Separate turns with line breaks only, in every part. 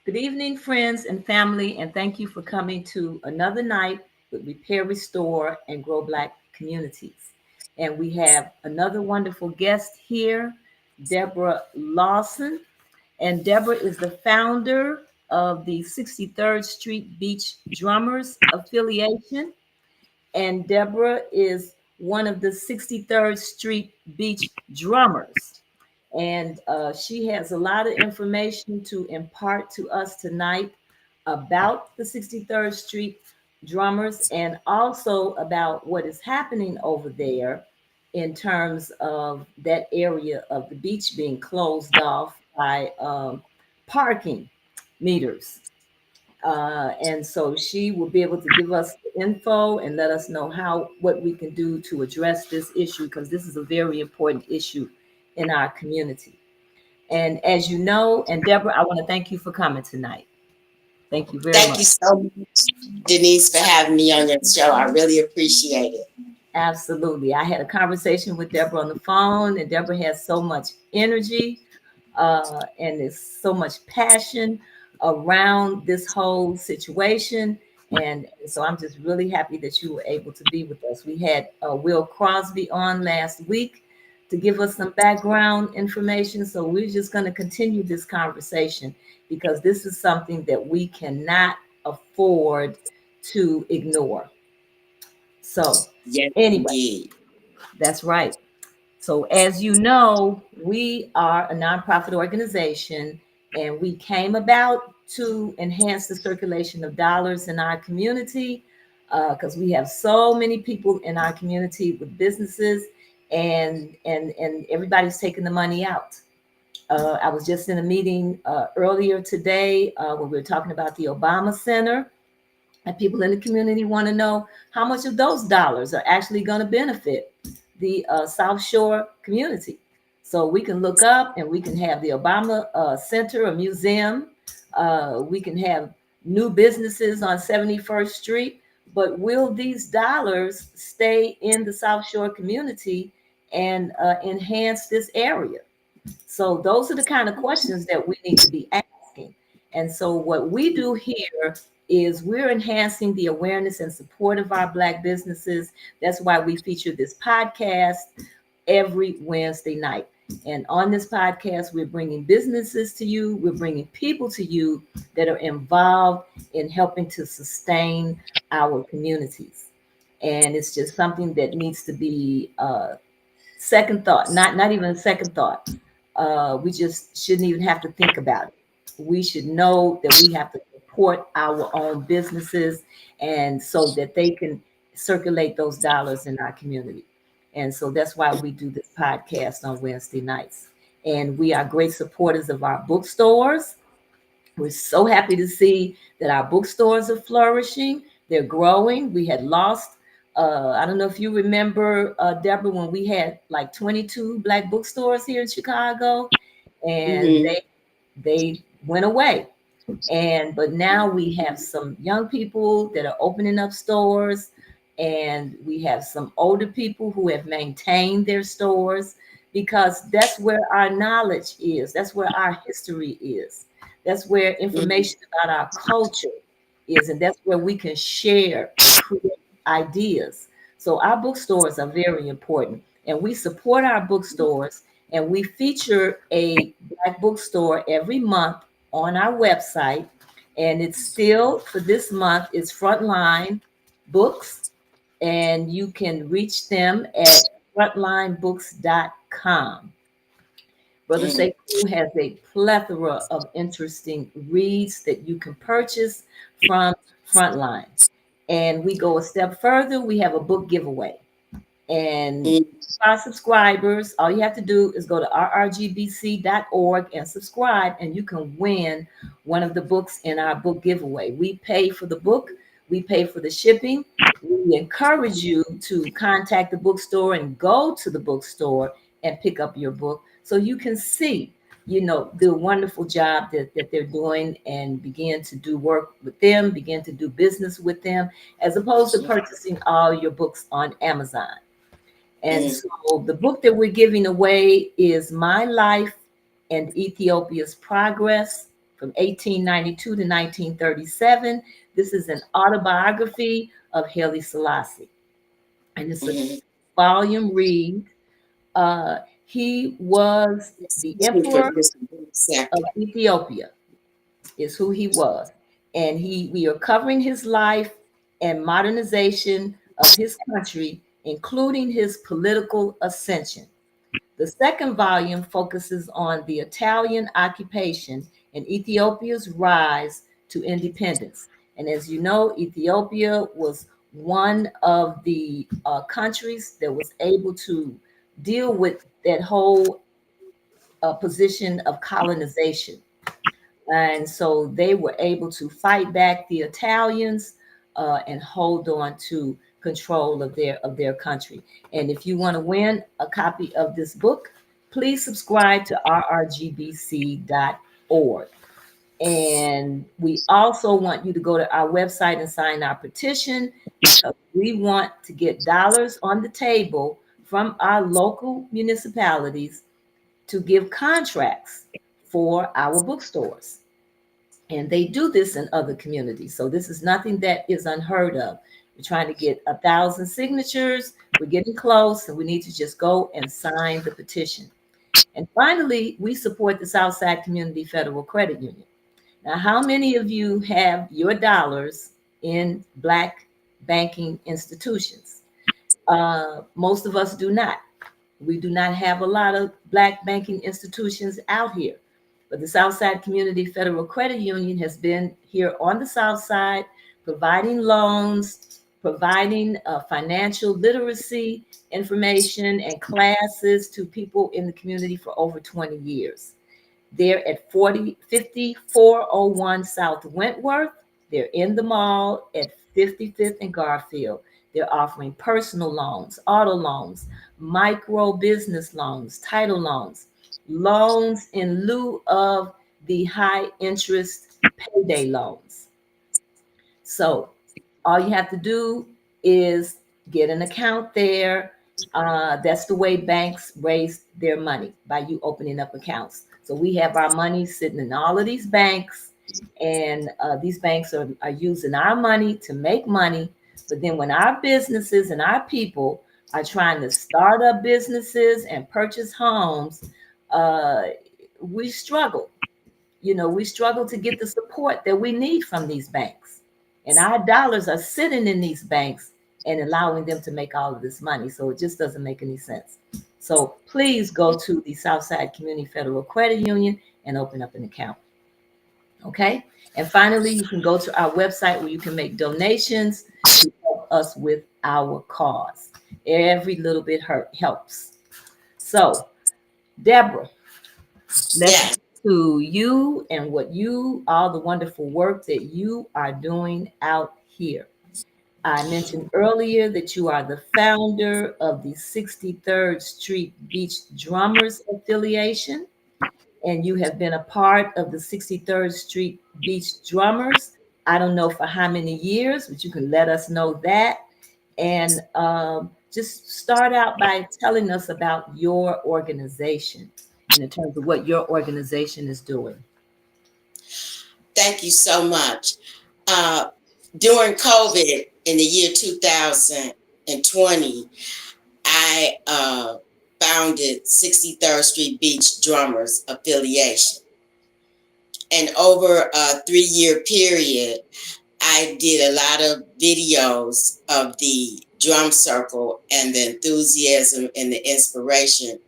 Good evening, friends and family, and thank you for coming to another night with Repair, Restore, and Grow Black Communities. And we have another wonderful guest here, Debra Lawson. And Debra is the founder of the 63rd Street Beach Drummers Affiliation. And Debra is one of the 63rd Street Beach Drummers. And she has a lot of information to impart to us tonight about the 63rd Street Drummers and also about what is happening over there in terms of that area of the beach being closed off by parking meters. And so she will be able to give us the info and let us know what we can do to address this issue, because this is a very important issue in our community. And as you know, and Debra, I want to thank you for coming tonight. Thank you very
Thank
much.
you so much, Denise, for having me on your show. I really appreciate it.
Absolutely. I had a conversation with Debra on the phone, and Debra has so much energy and there's so much passion around this whole situation. And so I'm just really happy that you were able to be with us. We had Will Crosby on last week to give us some background information. So we're just going to continue this conversation because this is something that we cannot afford to ignore. So,
Yes,
anyway,
indeed.
that's right. So, as you know, we are a nonprofit organization and we came about to enhance the circulation of dollars in our community because we have so many people in our community with businesses and everybody's taking the money out. I was just in a meeting earlier today when we were talking about the Obama Center, and people in the community want to know how much of those dollars are actually going to benefit the South Shore community. So we can look up and we can have the Obama Center, a museum. We can have new businesses on 71st Street. But will these dollars stay in the South Shore community and enhance this area? So those are the kind of questions that we need to be asking. And so what we do here is we're enhancing the awareness and support of our Black businesses. That's why we feature this podcast every Wednesday night. And on this podcast, we're bringing businesses to you. We're bringing people to you that are involved in helping to sustain our communities. And it's just something that needs to be second thought, not even a second thought. We just shouldn't even have to think about it. We should know that we have to support our own businesses and so that they can circulate those dollars in our community. And so that's why we do this podcast on Wednesday nights. And we are great supporters of our bookstores. We're so happy to see that our bookstores are flourishing. They're growing. We had lost, I don't know if you remember, Deborah, when we had like 22 Black bookstores here in Chicago, and
Hmm.
they went away. And but now we have some young people that are opening up stores, and we have some older people who have maintained their stores because that's where our knowledge is. That's where our history is. That's where information about our culture is, and that's where we can share and create ideas. So our bookstores are very important, and we support our bookstores, and we feature a Black bookstore every month on our website. And it's still for this month, it's Frontline Books, and you can reach them at frontlinebooks.com. Brother
Mm.
Sekou has a plethora of interesting reads that you can purchase from Frontline. And we go a step further, we have a book giveaway. And
Mm,
our subscribers, all you have to do is go to rrgbc.org and subscribe, and you can win one of the books in our book giveaway. We pay for the book, we pay for the shipping. We encourage you to contact the bookstore and go to the bookstore and pick up your book so you can see, the wonderful job that they're doing, and begin to do work with them, begin to do business with them, as opposed to purchasing all your books on Amazon. And
mm,
so the book that we're giving away is My Life and Ethiopia's Progress from 1892 to 1937. This is an autobiography of Haile Selassie, and it's a
mm.
volume read. He was the
Excuse me for
emperor
just 1 second.
of Ethiopia, is who he was. And we are covering his life and modernization of his country, including his political ascension. The second volume focuses on the Italian occupation and Ethiopia's rise to independence. And as you know, Ethiopia was one of the countries that was able to deal with that whole position of colonization. And so they were able to fight back the Italians, and hold on to control of their country. And if you want to win a copy of this book, please subscribe to rrgbc.org. And we also want you to go to our website and sign our petition, because we want to get dollars on the table from our local municipalities to give contracts for our bookstores. And they do this in other communities. So this is nothing that is unheard of. We're trying to get 1,000 signatures. We're getting close, and we need to just go and sign the petition. And finally, we support the Southside Community Federal Credit Union. Now, how many of you have your dollars in Black banking institutions? Most of us do not. We do not have a lot of Black banking institutions out here. But the Southside Community Federal Credit Union has been here on the South Side, providing loans, providing financial literacy information and classes to people in the community for over 20 years. They're at 5401 South Wentworth. They're in the mall at 55th and Garfield. They're offering personal loans, auto loans, micro business loans, title loans, loans in lieu of the high interest payday loans. So all you have to do is get an account there. That's the way banks raise their money, by you opening up accounts. So we have our money sitting in all of these banks, and these banks are using our money to make money. But then when our businesses and our people are trying to start up businesses and purchase homes, uh, we struggle. We struggle to get the support that we need from these banks. And our dollars are sitting in these banks and allowing them to make all of this money. So it just doesn't make any sense. So please go to the Southside Community Federal Credit Union and open up an account. Okay. And finally, you can go to our website where you can make donations to help us with our cause. Every little bit helps. So, Deborah, let's
Yes.
get to you and all the wonderful work that you are doing out here. I mentioned earlier that you are the founder of the 63rd Street Beach Drummers Affiliation, and you have been a part of the 63rd Street Beach Drummers. I don't know for how many years, but you can let us know that. And just start out by telling us about your organization and in terms of what your organization is doing.
Thank you so much. Uh, During COVID in the year 2020, I founded 63rd Street Beach Drummers Affiliation. And over a 3-year period, I did a lot of videos of the drum circle and the enthusiasm and the inspiration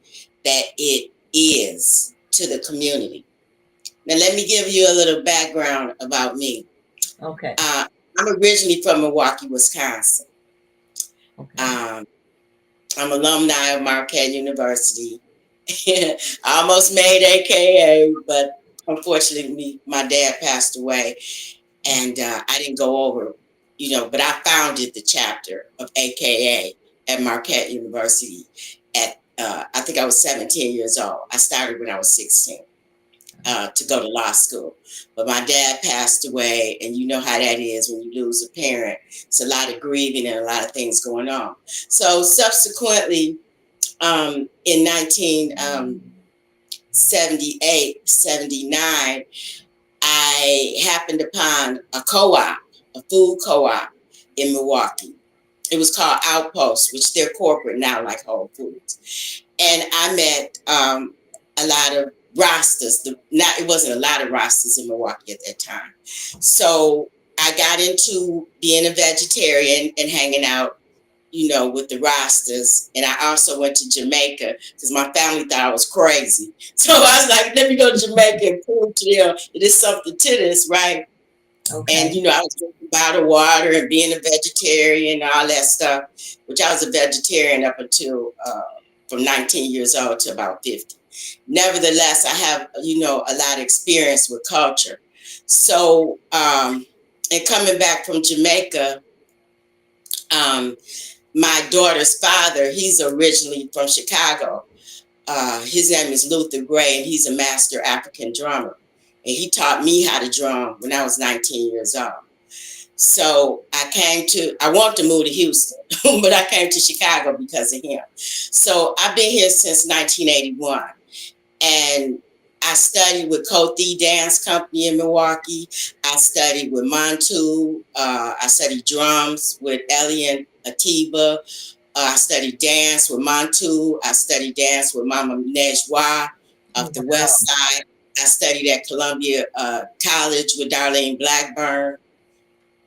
that it is to the community. Now, let me give you a little background about me.
Okay.
I'm originally from Milwaukee, Wisconsin.
Okay.
Um, I'm alumni of Marquette University. I almost made AKA, but unfortunately, my dad passed away, and I didn't go over, but I founded the chapter of AKA at Marquette University. I think I was 17 years old. I started when I was 16 to go to law school. But my dad passed away, and you know how that is when you lose a parent. It's a lot of grieving and a lot of things going on. So subsequently, in 1978, 79, I happened upon a co-op, a food co-op in Milwaukee. It was called Outpost, which they're corporate now, like Whole Foods. And I met a lot of Rastas. It wasn't a lot of Rastas in Milwaukee at that time. So I got into being a vegetarian and hanging out, with the Rastas. And I also went to Jamaica because my family thought I was crazy. So I was like, let me go to Jamaica and prove to them that there's something to this, right? And,
Okay.
I was drinking bottled water and being a vegetarian and all that stuff, which I was a vegetarian up until from 19 years old to about 50. Nevertheless, I have, a lot of experience with culture. So, and coming back from Jamaica, um, my daughter's father, he's originally from Chicago. His name is Luther Gray, and he's a master African drummer. And he taught me how to drum when I was 19 years old. So I wanted to move to Houston, but I came to Chicago because of him. So I've been here since 1981. And I studied with Kothi Dance Company in Milwaukee. I studied with Montu. I studied drums with Elian Atiba. I studied dance with Montu. I studied dance with Mama Nejwa of the
Wow.
West Side. I studied at Columbia College with Darlene Blackburn.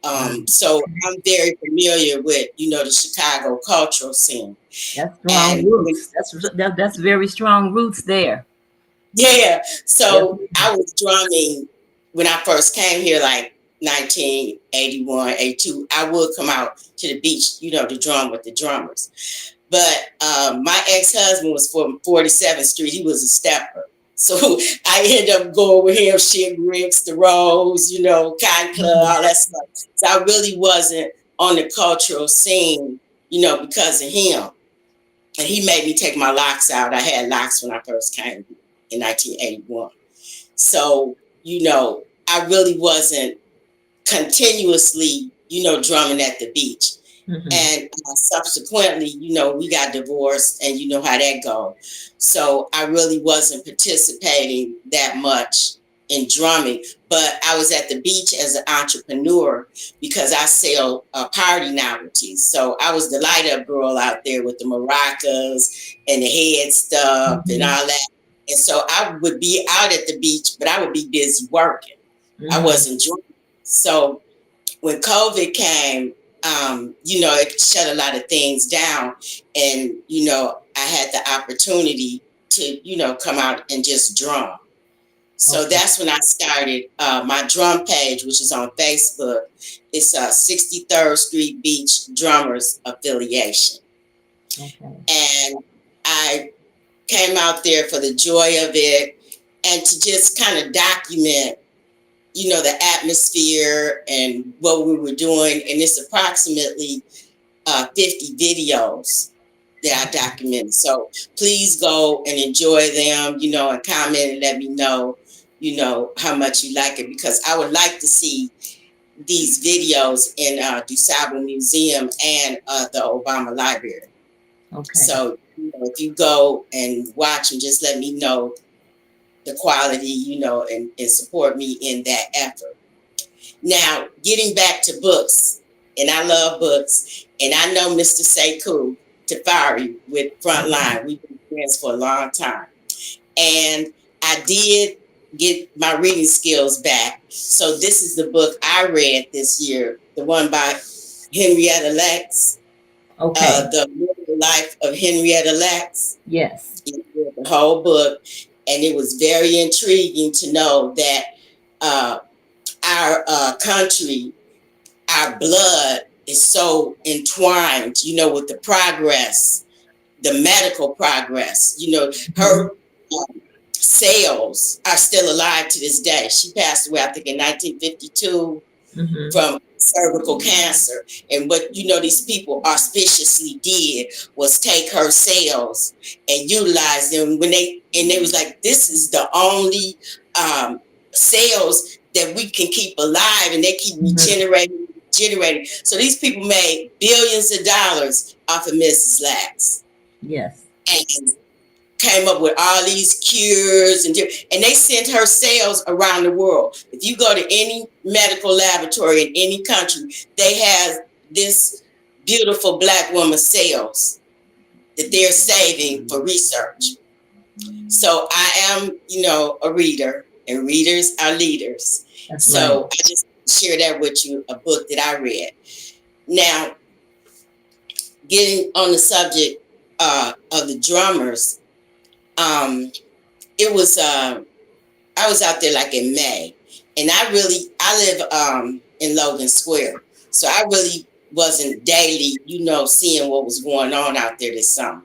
Wow.
So I'm very familiar with, the Chicago cultural scene.
That's strong
And
roots. That's very strong roots there.
yeah,
Yes.
so I was drumming when I first came here, like 1981, 82. I would come out to the beach, to drum with the drummers. But my ex-husband was from 47th Street. He was a stepper. So I ended up going with him, Shig Ricks, the Rose, Cotton Club,
Mhm.
all that stuff. So I really wasn't on the cultural scene, because of him. And he made me take my locks out. I had locks when I first came in 1981. So, I really wasn't continuously, drumming at the beach.
Mhm.
And subsequently, we got divorced, and you know how that goes. So I really wasn't participating that much in drumming, but I was at the beach as an entrepreneur because I sell party novelties. So I was the light up girl out there with the maracas and the head stuff and
Mhm.
all that. And so I would be out at the beach, but I would be busy working. I
Mhm.
wasn't drumming. So when COVID came, it shut a lot of things down. And, I had the opportunity to, come out and just drum. So
Okay.
that's when I started my drum page, which is on Facebook. It's 63rd Street Beach Drummers Affiliation.
Okay.
And I came out there for the joy of it and to just kind of document the atmosphere and what we were doing. And it's approximately 50 videos that I documented. So please go and enjoy them, and comment and let me know, how much you like it, because I would like to see these videos in DuSable Museum and the Obama Library.
Okay.
So, if you go and watch and just let me know the quality, and support me in that effort. Now, getting back to books, and I love books, and I know Mr. Sekou Tafari with Frontline. We've been friends for a long time. And I did get my reading skills back. So this is the book I read this year, the one by Henrietta Lacks,
Okay.
The Mortal Life of Henrietta Lacks.
Yes.
The whole book. And it was very intriguing to know that our country, our blood is so entwined, with the progress the medical progress.
Mm-hmm.
Her sales are still alive to this day. She passed away, I think, in 1952
Mm-hmm.
from cervical cancer. And what these people auspiciously did was take her cells and utilize them and they was like, this is the only cells that we can keep alive, and they keep
Mm-hmm.
regenerating. So these people made billions of dollars off of Mrs. Lax.
Yes.
And came up with all these cures and they sent her cells around the world. If you go to any medical laboratory in any country, they have this beautiful Black woman's cells that they're saving for research. So I am, a reader, and readers are leaders.
That's right.
So I just share that with you, a book that I read. Now, getting on the subject of the drummers, it was I was out there like in May, and I live in Logan Square, so I really wasn't daily, seeing what was going on out there this summer.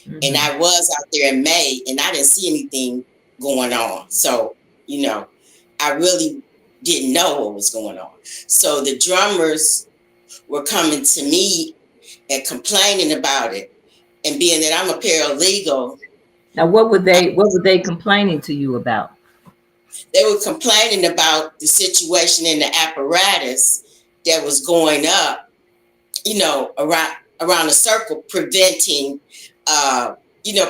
And
Mm-hmm.
I was out there in May, and I didn't see anything going on. So, I really didn't know what was going on. So the drummers were coming to me and complaining about it. And being that I'm a paralegal,
Now, what were they complaining to you about?
they were complaining about the situation in the apparatus that was going up, around the circle, preventing,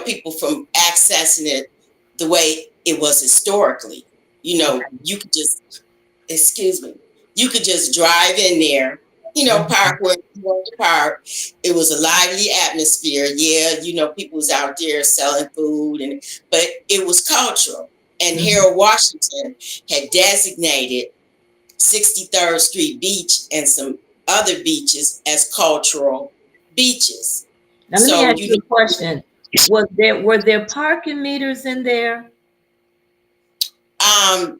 people from accessing it the way it was historically.
Okay.
You could just, excuse me, you could just drive in there,
Mm-hmm.
park where you want to park. It was a lively atmosphere. Yeah, people was out there selling food, but it was cultural. And
Mm-hmm.
Harold Washington had designated 63rd Street Beach and some other beaches as cultural beaches.
Now, let me
So,
ask you a question. Were there parking meters in there?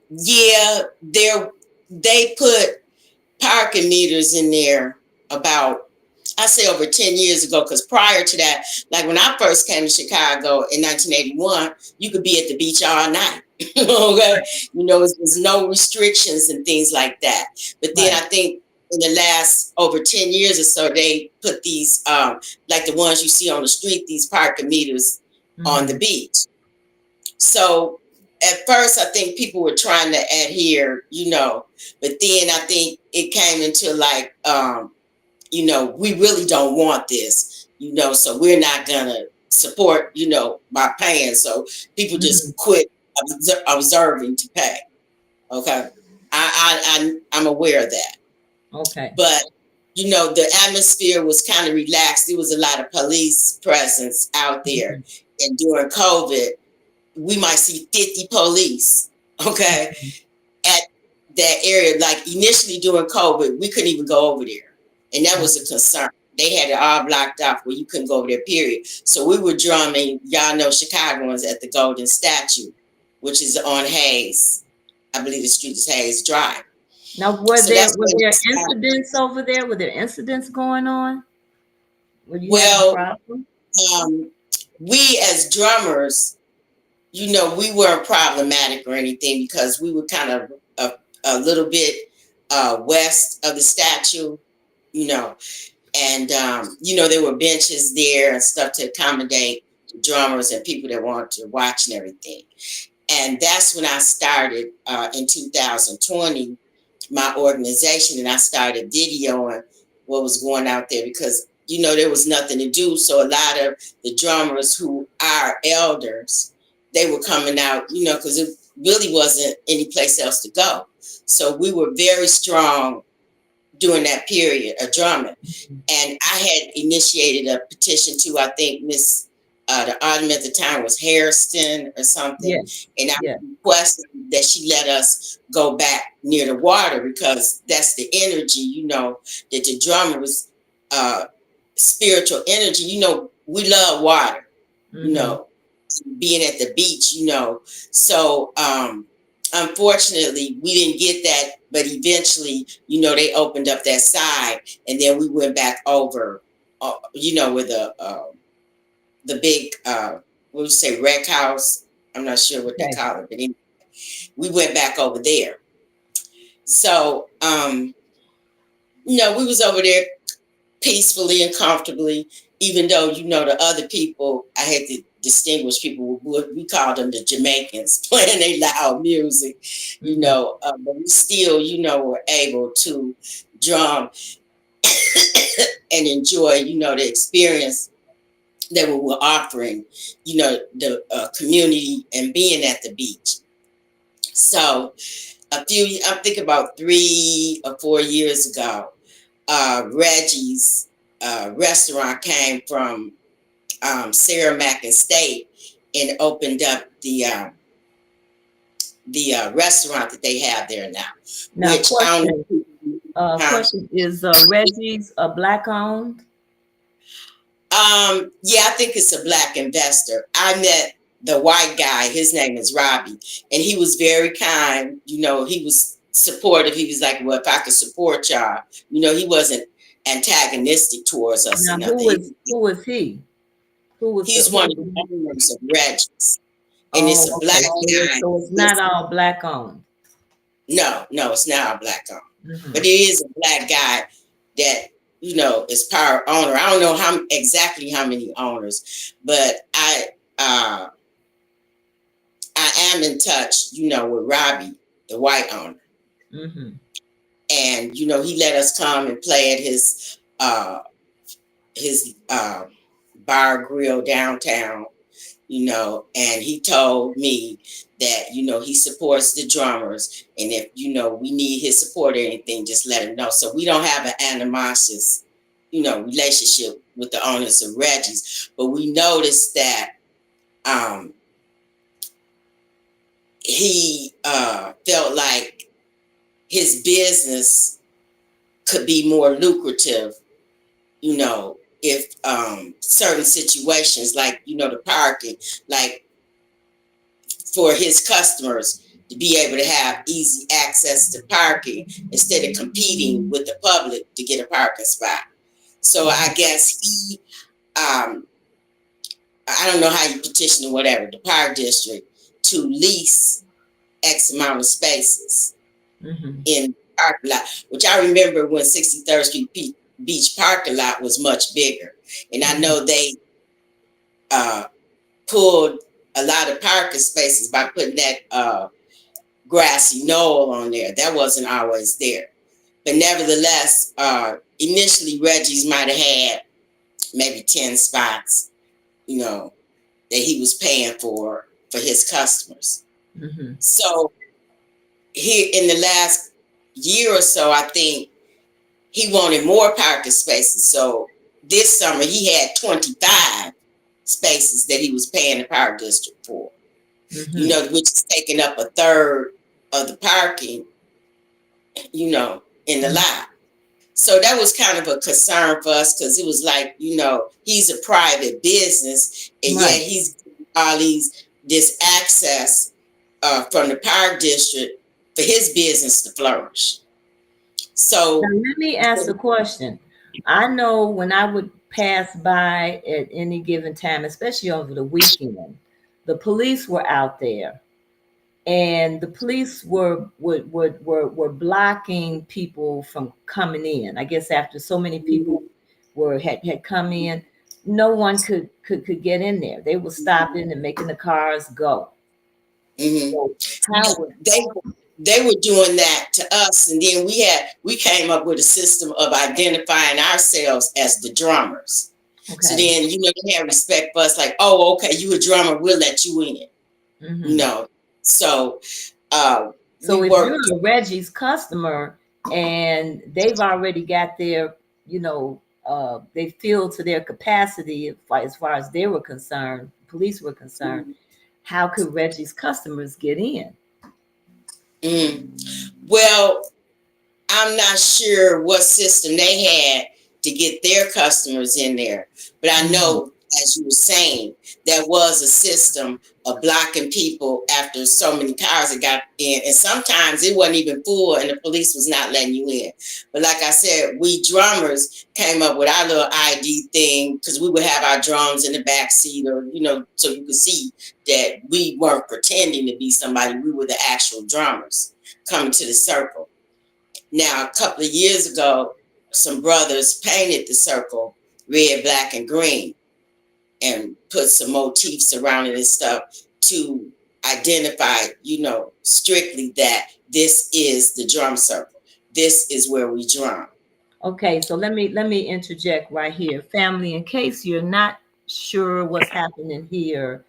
yeah, they put parking meters in there about, I say, over 10 years ago, because prior to that, like when I first came to Chicago in 1981, you could be at the beach all night. Okay. There's no restrictions and things like that. But then I
Right.
think in the last over 10 years or so, they put these, like the ones you see on the street, these parking meters on the
Mm-hmm.
beach. So at first, I think people were trying to adhere, but then I think it came into like, we really don't want this, so we're not gonna support, by paying. So people
Mm-hmm.
just quit observing to pay. Okay, I'm aware of that,
Okay.
but the atmosphere was kind of relaxed. There was a lot of police presence out there,
Mm-hmm.
and during COVID, we might see 50 police. Okay, at that area. Like initially during COVID, we couldn't even go over there. And that was a concern. They had it all blocked off where you couldn't go over there, period. So we were drumming, y'all know Chicagoans, at the Golden Statue, which is on Hayes. I believe the street is Hayes Drive.
Now, were
So
there
that's
were
when it
there
started.
incidents over there? Were there incidents going on? Were you having
Well,
problems?
um, we as drummers, we weren't problematic or anything because we were kind of a little bit west of the statue, you know, and there were benches there and stuff to accommodate the drummers and people that wanted to watch and everything. And that's when I started in 2020 my organization, and I started videoing what was going out there because there was nothing to do. So a lot of the drummers who are elders, they were coming out, because it really wasn't any place else to go. So we were very strong during that period of drumming. And I had initiated a petition to, I think, the auditor at the time was Hairston or something.
Yes.
And I
Yes.
requested that she let us go back near the water because that's the energy, that the drummers, spiritual energy, we love water, you
Mm-hmm.
know, being at the beach, So, unfortunately, we didn't get that, but eventually, they opened up that side, and then we went back over, where the the big what would you say, rec house. I'm not sure what they
Okay.
call it, but anyway, we went back over there. So we was over there peacefully and comfortably, even though the other people, I had to distinguish people. We called them the Jamaicans playing their loud music,
Mm-hmm.
but we still were able to drum and enjoy the experience that we were offering the community and being at the beach. So I'm thinking about 3 or 4 years ago, Reggie's restaurant came from Sarah Mack and State and opened up the restaurant that they have there now,
Now,
which I don't
question.
know. Huh?
Question is Reggie's black owned?
Yeah, I think it's a black investor. I met the white guy. His name is Robbie, and he was very kind. He was supportive. He was like, "Well, if I could support y'all," he wasn't antagonistic towards us or
Now,
nothing.
who is he?
He's
Who
one
is
of the
the,
owners of Reggie's, and it's a
oh,
black
okay.
guy.
So it's not all black owned.
No, no, it's not a black owner,
Mm-hmm.
but it is a black guy that is power owner. I don't know exactly how many owners, but uh, I am in touch, with Robbie, the white owner,
Mm-hmm.
and he let us come and play at his bar grill downtown. And he told me that, he supports the drummers. And if, we need his support or anything, just let him know. So we don't have an animosious, relationship with the owners of Reggie's. But we noticed that um, he felt like his business could be more lucrative, if certain situations like, the parking, like for his customers to be able to have easy access to parking instead of competing with the public to get a parking spot. So I guess um, I don't know how you petition or whatever, the power district to lease X amount of spaces
Mm-hmm.
in parking lot, which I remember when 63rd Street Beach parking lot was much bigger. And I
Mm-hmm.
know they uh, pulled a lot of parking spaces by putting that grassy knoll on there. That wasn't always there. But nevertheless, initially Reggie's might have had maybe 10 spots, that he was paying for his customers.
Mm-hmm.
So here in the last year or so, I think he wanted more parking spaces. So this summer he had 25 spaces that he was paying the power district for,
Mm-hmm.
which is taking up a third of the parking, in the lot. So that was kind of a concern for us because it was like, he's a private business and yet
Right.
he's all this access from the power district for his business to flourish.
Now,
So,
let me ask a question. I know when I would pass by at any given time, especially over the weekend, the police were out there, and the police were blocking people from coming in. I guess after so many people had come in, no one could get in there. They were stopping and making the cars go.
mhm.
So how
Yeah,
would
they were doing that to us, and then we came up with a system of identifying ourselves as the drummers. So
okay?
then they had respect for us, like, oh, okay, you a drummer, we'll let you in. You
Hmm.
know, so uh,
So
we
if
worked.
you're a Reggie's customer and they've already got their, they filled to their capacity as far as they were concerned, police were concerned, how could Reggie's customers get in?
Mm. Well, I'm not sure what system they had to get their customers in there, but I
Mhm.
know as you were saying, there was a system of blocking people after so many cars that got in. And sometimes it wasn't even full and the police was not letting you in. But like I said, we drummers came up with our little ID thing because we would have our drums in the back seat or, so you could see that we weren't pretending to be somebody. We were the actual drummers coming to the circle. Now, a couple of years ago, some brothers painted the circle red, black, and green and put some motifs around it and stuff to identify, strictly that this is the drum circle. This is where we drum.
Okay, so let me interject right here. Family, in case you're not sure what's happening here,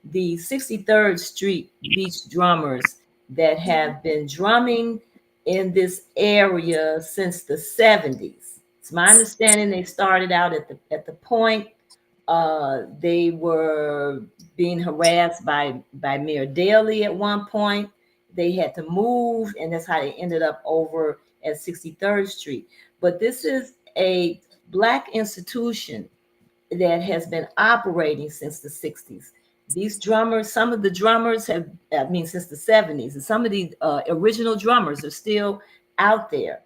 the 63rd Street Beach drummers that have been drumming in this area since the 70s. It's my understanding they started out at the point. They were being harassed by Mayor Daley at one point. They had to move, and that's how they ended up over at 63rd Street. But this is a Black institution that has been operating since the 60s. These drummers, some of the drummers have, I mean, since the 70s, and some of the original drummers are still out there.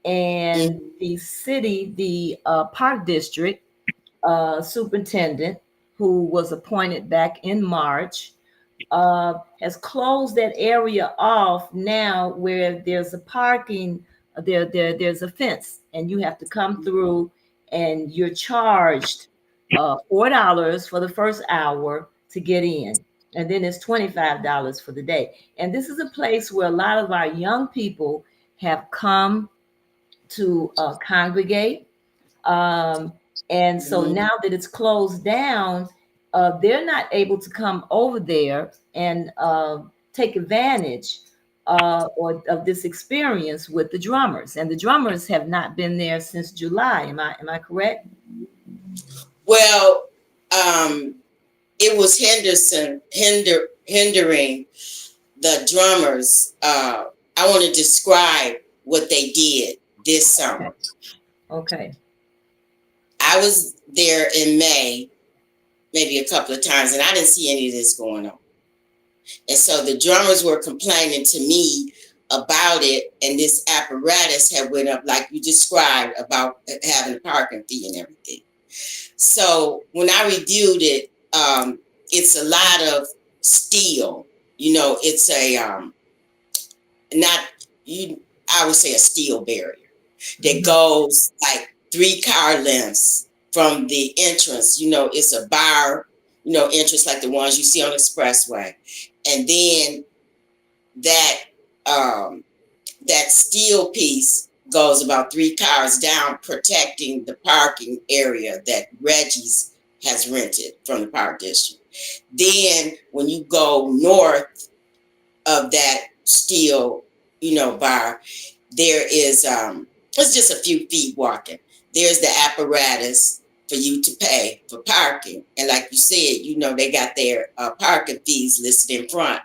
And
Mhm.
the city, the Park District superintendent, who was appointed back in March, has closed that area off now where there's a parking, there's a fence, and you have to come through and you're charged $4 for the first hour to get in. And then it's $25 for the day. And this is a place where a lot of our young people have come to congregate. Um, and so
Mhm.
now that it's closed down, they're not able to come over there and take advantage or of this experience with the drummers. And the drummers have not been there since July. Am I correct?
Well, it was hindering the drummers. I want to describe what they did this
Okay.
summer.
Okay.
I was there in May, maybe a couple of times, and I didn't see any of this going on. And so the drummers were complaining to me about it, and this apparatus had went up like you described about having a parking fee and everything. So when I reviewed it, it's a lot of steel. It's a not you. I would say a steel barrier that
Hmm.
goes like 3 car lengths from the entrance. It's a bar, entrance like the ones you see on the expressway, and then that um, that steel piece goes about 3 cars down, protecting the parking area that Reggie's has rented from the park district. Then when you go north of that steel, bar, there is it's just a few feet walking. There's the apparatus for you to pay for parking. And like you said, they got their parking fees listed in front.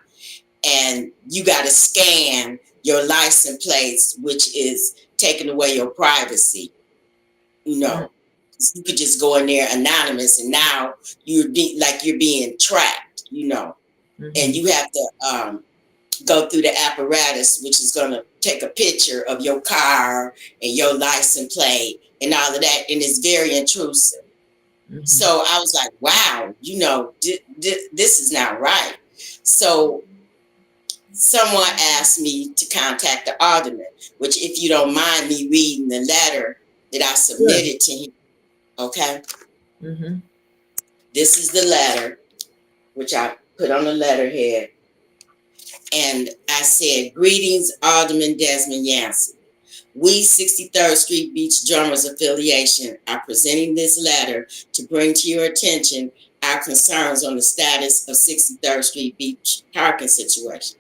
And you got to scan your license plates, which is taking away your privacy. You know, you could just go in there anonymous, and now you're being tracked. And
Hmm.
you have to go through the apparatus, which is going to take a picture of your car and your license plate and all of that, and it's very intrusive.
Hmm.
So I was like, wow, this is not right. So someone asked me to contact the alderman, which, if you don't mind me reading the letter that I
Good.
submitted to him, okay?
Hmm.
This is the letter, which I put on the letterhead. And I said, greetings, Alderman Desmond Yancey. We, 63rd Street Beach Drummers Affiliation, are presenting this letter to bring to your attention our concerns on the status of 63rd Street Beach parking situation.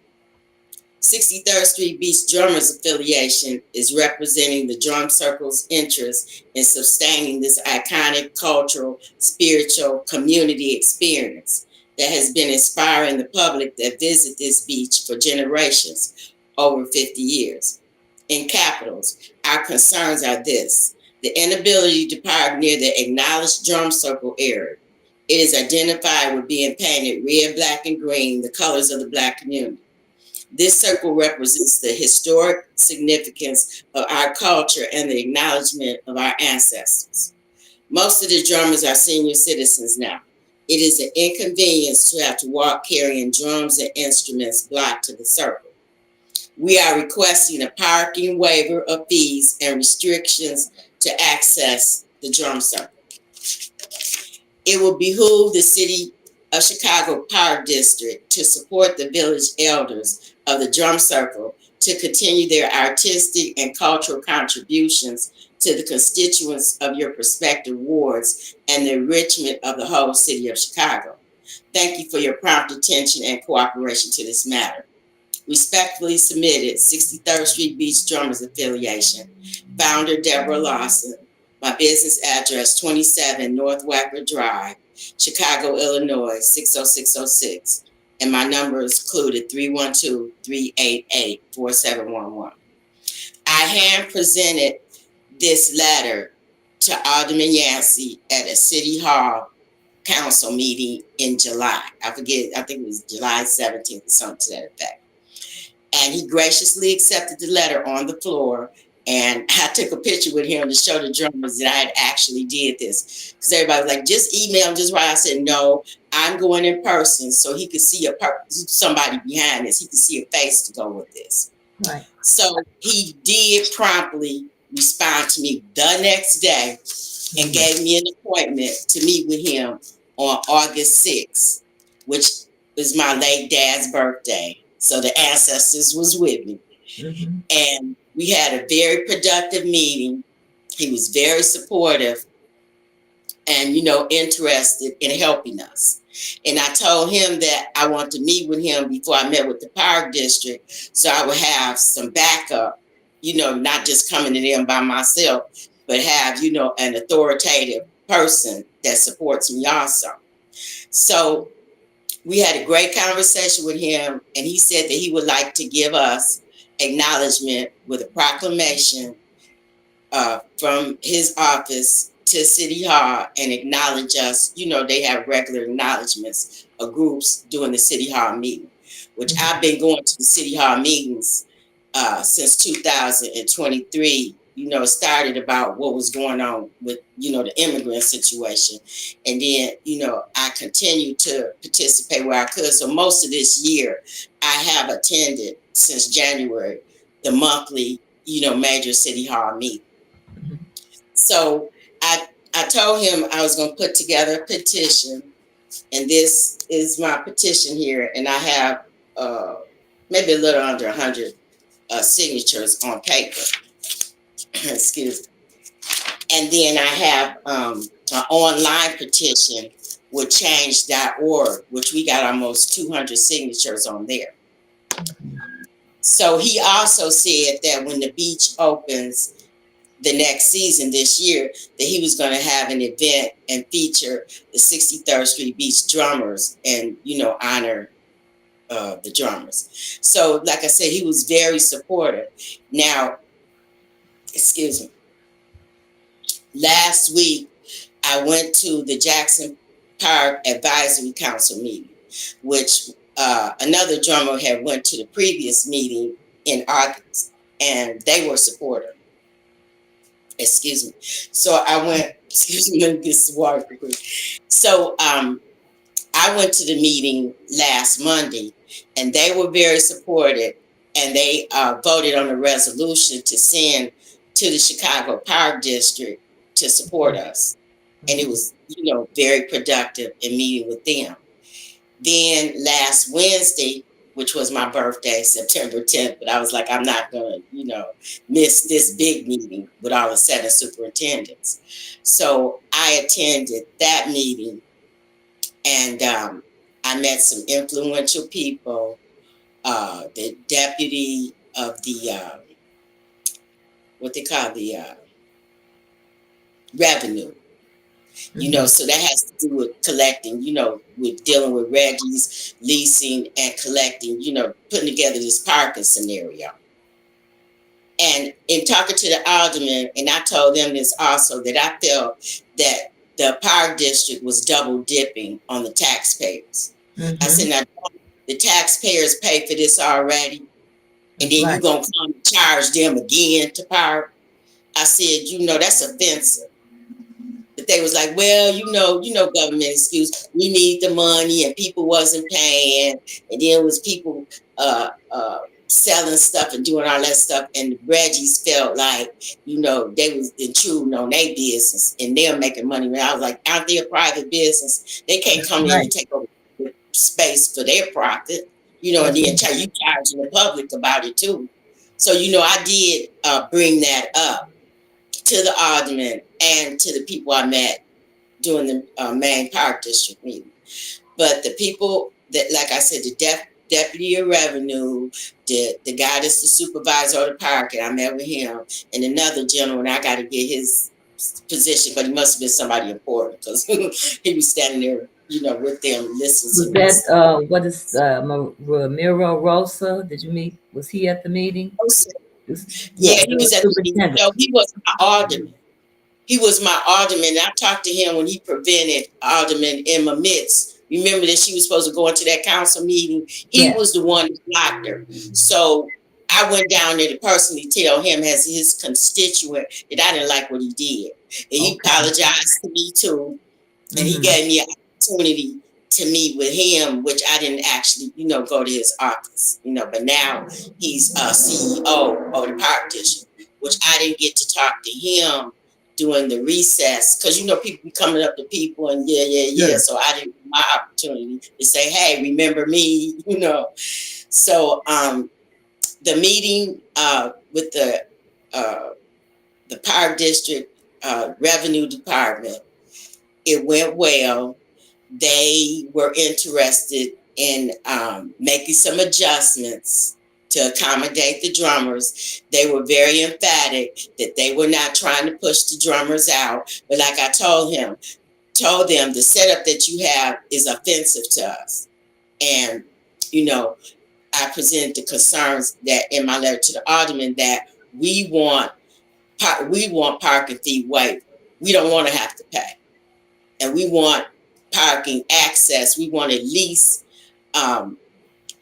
63rd Street Beach Drummers Affiliation is representing the drum circle's interest in sustaining this iconic cultural, spiritual, community experience that has been inspiring the public that visit this beach for generations, over 50 years. In capitals, our concerns are this: the inability to park near the acknowledged drum circle area, It is identified with being painted red, black, and green, the colors of the Black community. This circle represents the historic significance of our culture and the acknowledgement of our ancestors. Most of the drummers are senior citizens now. It is an inconvenience to have to walk carrying drums and instruments blocked to the circle. We are requesting a parking waiver of fees and restrictions to access the drum circle. It will behoove the City of Chicago Park District to support the village elders of the drum circle to continue their artistic and cultural contributions to the constituents of your prospective wards and the enrichment of the whole city of Chicago. Thank you for your prompt attention and cooperation to this matter. Respectfully submitted, 63rd Street Beach Drummers Affiliation. Founder Debra Lawson. My business address 27 North Wacker Drive, Chicago, Illinois 60606. And my number is included 312-388-4711. I hand presented this letter to Alderman Yancey at a City Hall Council meeting in July. I forget, I think it was July 17th or something to that effect. And he graciously accepted the letter on the floor. And I took a picture with him to show the drummers that I had actually did this. Because everybody was like, just email him, just write. I said, no, I'm going in person so he could see somebody behind this. He could see a face to go with this.
Right.
So he did promptly respond to me the next day and gave me an appointment to meet with him on August 6th, which was my late dad's birthday. So the ancestors was with me. Mm-hmm. And we had a very productive meeting. He was very supportive and, interested in helping us. And I told him that I wanted to meet with him before I met with the Park District so I would have some backup, not just coming to them by myself, but have, an authoritative person that supports me also. So we had a great conversation with him, and he said that he would like to give us acknowledgement with a proclamation from his office to City Hall and acknowledge us. They have regular acknowledgements of groups doing the City Hall meeting, which I've been going to the City Hall meetings since 2023. It started about what was going on with, the immigrant situation. And then, I continued to participate where I could. So most of this year, I have attended since January, the monthly, major City Hall meeting. So I told him I was going to put together a petition. And this is my petition here. And I have maybe a little under 100 signatures on paper. Excuse me. And then I have an online petition with change.org, which we got almost 200 signatures on there. So he also said that when the beach opens the next season this year, that he was going to have an event and feature the 63rd Street Beach drummers and, honor the drummers. So like I said, he was very supportive. Now, excuse me. Last week, I went to the Jackson Park Advisory Council meeting, which another drummer had went to the previous meeting in August, and they were supportive. Excuse me. So I went, excuse me, let me get some water quick. So I went to the meeting last Monday, and they were very supportive, and they voted on a resolution to send to the Chicago Park District to support us. And it was, very productive in meeting with them. Then last Wednesday, which was my birthday, September 10th, but I was like, I'm not going to, miss this big meeting with all the 7 superintendents. So I attended that meeting, and I met some influential people, the deputy of the, what they call the revenue. So that has to do with collecting, with dealing with Reggie's, leasing and collecting, putting together this parking scenario. And in talking to the alderman, and I told them this also, that I felt that the park district was double dipping on the taxpayers. I
Mm-hmm.
said, now the taxpayers pay for this already, and
That's
then you
right.
gonna come and charge them again to park. I said, that's offensive. But they was like, well, government excuse. We need the money, and people wasn't paying, and then it was people selling stuff and doing all that stuff, and the Reggies felt like, they was intruding on their business, and they're making money. And I was like, aren't they a private business? They can't come in
Right.
and take over the space for their profit, and
That's
then
right.
you charging the public about it too. So I did bring that up to the alderman and to the people I met during the main park district meeting. But the people that, like I said, the deputy of revenue, the guy that's the supervisor of the park, and I met with him, and another gentleman, I got to get his position, but he must have been somebody important because he was standing there, with them
Was
listening to
that
us.
what is Ramiro Rosa? Did you meet? Was he at the meeting?
Yeah,
Yeah,
he
the
was at the meeting.
superintendent.
So he was my alderman. He was my alderman. I talked to him when he prevented Alderman Emma Mitz. Remember that she was supposed to go into that council meeting? He
Yes.
was the one that blocked her. So I went down there to personally tell him, as his constituent, that I didn't like what he did. And he
Okay.
apologized to me too, and he
Mm-hmm.
gave me an opportunity to meet with him, which I didn't actually, go to his office, but now he's CEO of the park district, which I didn't get to talk to him during the recess, because people be coming up to people and yeah.
Sure.
So I didn't get my opportunity to say, hey, remember me, So the meeting with uh, the park district revenue department, it went well. They were interested in making some adjustments to accommodate the drummers. They were very emphatic that they were not trying to push the drummers out. But like I told them the setup that you have is offensive to us. And, I presented the concerns that in my letter to the alderman, that we want parking fee waiver. We don't want to have to pay, and we want parking access. We want at least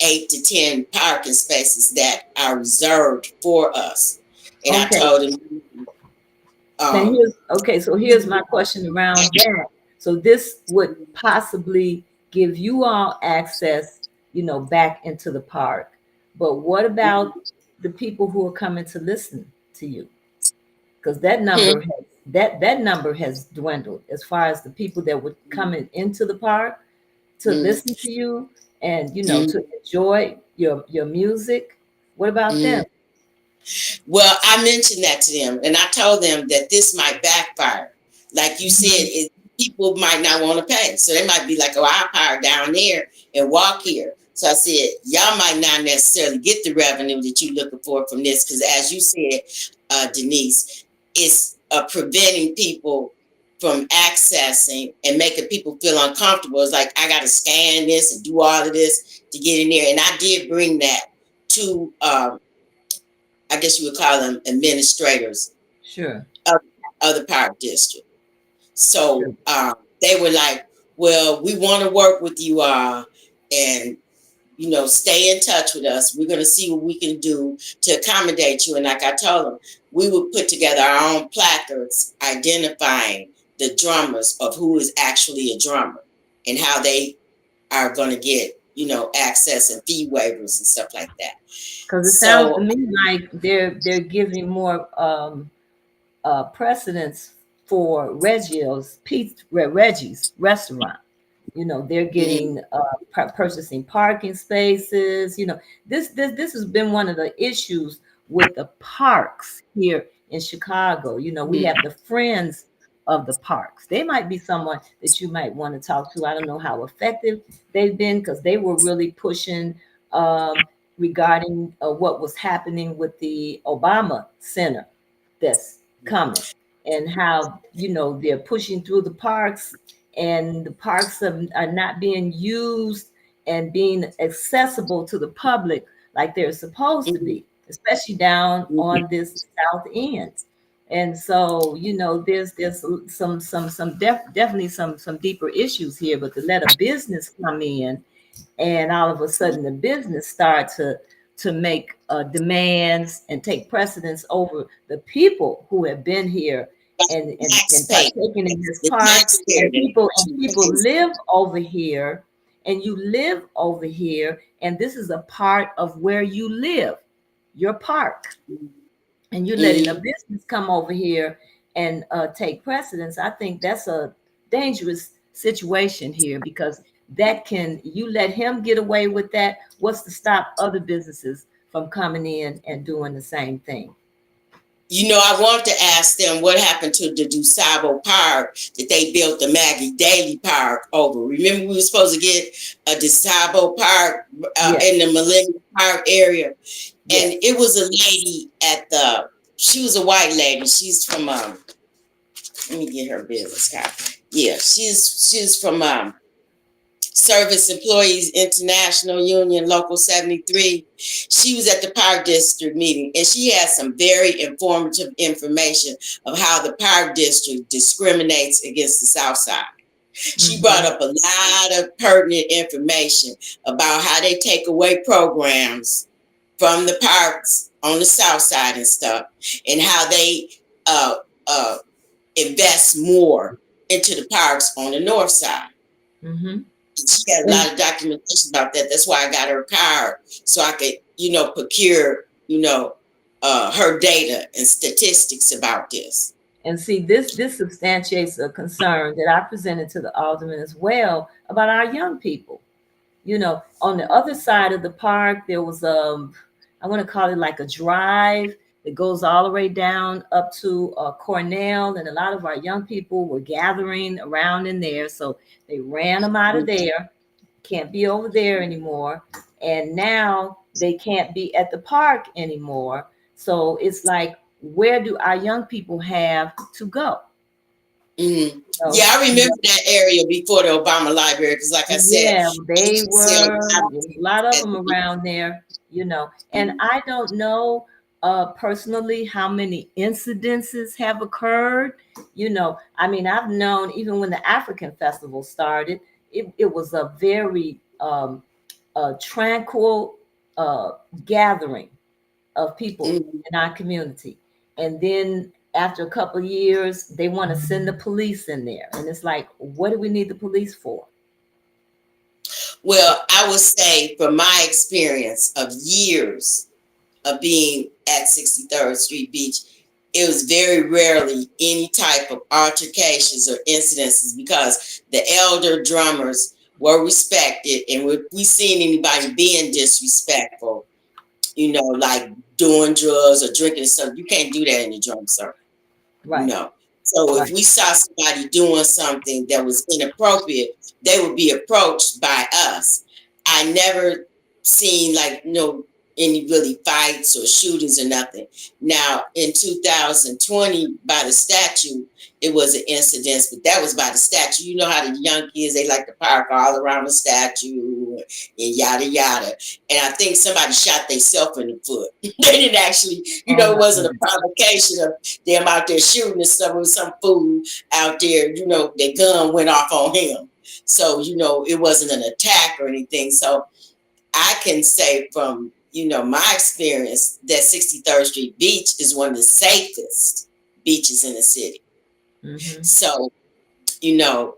8 to 10 parking spaces that are reserved for us. And I
Okay.
told him, um,
So here's my question around that. So this would possibly give you all access, back into the park. But what about the people who are coming to listen to you? Because that number has dwindled as far as the people that would come into the park to listen to you and to enjoy your music. What about them?
well, I mentioned that to them, and I told them that this might backfire. Like you said,
Mhm.
people might not want to pay, so they might be like, "Oh, I'll park down there and walk here." So I said, "Y'all might not necessarily get the revenue that you're looking for from this, because as you said, Denise, it's preventing people from accessing and making people feel uncomfortable. It's like I got to scan this and do all of this to get in there." And I did bring that to I guess you would call them administrators
Sure.
of, of the park district.
Sure.
So they were like, well, we want to work with you all, and stay in touch with us. We're going to see what we can do to accommodate you. And like I told them, we would put together our own placards identifying the drummers of who is actually a drummer and how they are going to get, access and fee waivers and stuff like that.
Because it sounds to
So,
me like they're giving more precedence for Reggie's restaurant. They're
mhm,
getting purchasing parking spaces. This has been one of the issues with the parks here in Chicago. We
mhm,
have the friends of the parks. They might be someone that you might want to talk to. I don't know how effective they've been because they were really pushing regarding what was happening with the Obama Center that's coming and how they're pushing through the parks and the parks are not being used and being accessible to the public like they're supposed to
mhm,
be, especially down
mhm.
on this south end. And so, there's definitely some deeper issues here. But to let a business come in, and all of a sudden the business start to make demands and take precedence over the people who have been here and
Taxpayer,
partaking in this
the
park,
taxpayer
and
that
people
pays.
live over here, and you live over here, and this is a part of where you live, your park, and you're letting a
Mhm.
business come over here and take precedence. I think that's a dangerous situation here, because that can, you let him get away with that. What's to stop other businesses from coming in and doing the same thing?
I want to ask them what happened to the DuSable Park that they built the Maggie Daly Park over. Remember, we were supposed to get a DuSable Park in
Yes,
the Millennium Park area, and
yes.
it was a lady she was a white lady. She's from let me get her business card. Yeah, she's from Service Employees International Union Local 73. She was at the Park District meeting, and she had some very informative information of how the Park District discriminates against the South Side. She brought
Hmm.
up a lot of pertinent information about how they take away programs from the parks on the South Side and stuff, and how they uh, uh, invest more into the parks on the North Side.
Hmm.
She had a
And
lot of documentation about that. That's why I got her card so I could, procure, her data and statistics about this.
see, this substantiates a concern that I presented to the alderman as well about our young people. On the other side of the park, there was I want to call it like a drive that goes all the way down up to Cornell, and a lot of our young people were gathering around in there. So they ran them out of there, can't be over there anymore, and now they can't be at the park anymore. So it's like, where do our young people have to go?
Hmm. Yeah,
So,
I remember that area before the Obama Library because, like I said,
yeah,
I
they
used to sell
were,
Bibles
there's a lot of
at
them
the
around there. And
beach.
I don't know personally how many incidences have occurred. I mean, I've known even when the African festival started, it was a very tranquil gathering of people
Mhm.
in our community. And then after a couple of years, they want to send the police in there. And it's like, what do we need the police for?
Well, I would say from my experience of years of being at 63rd Street Beach, it was very rarely any type of altercations or incidences because the elder drummers were respected, and if we seen anybody being disrespectful, like doing drugs or drinking stuff, you can't do that in the drum circle.
Right,
So if
right.
we saw somebody doing something that was inappropriate, they would be approached by us. I never seen any really fights or shootings or nothing. Now in 2020, by the statute, it was an incident, but that was by the statute. You know how the young kids, they like to park all around the statue and yada yada. And I think somebody shot themselves in the foot. They didn't actually,
Oh
it
my
wasn't a
goodness.
provocation of them out there shooting and stuff. It was some fool out there, their gun went off on him. So, it wasn't an attack or anything. So I can say from, my experience that 63rd Street Beach is one of the safest beaches in the city.
Hmm.
So, you know,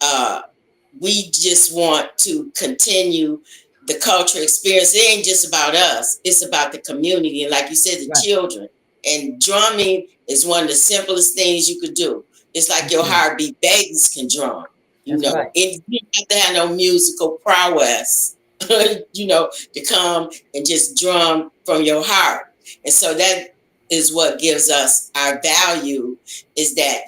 uh, we just want to continue the cultural experience. It ain't just about us, it's about the community. And like you said, the
Right.
children. And drumming is one of the simplest things you could do. It's like
That's
your
right.
heartbeat. Babies can drum,
That's right.
and you don't have to have no musical prowess, to come and just drum from your heart. And so that is what gives us our value, is that,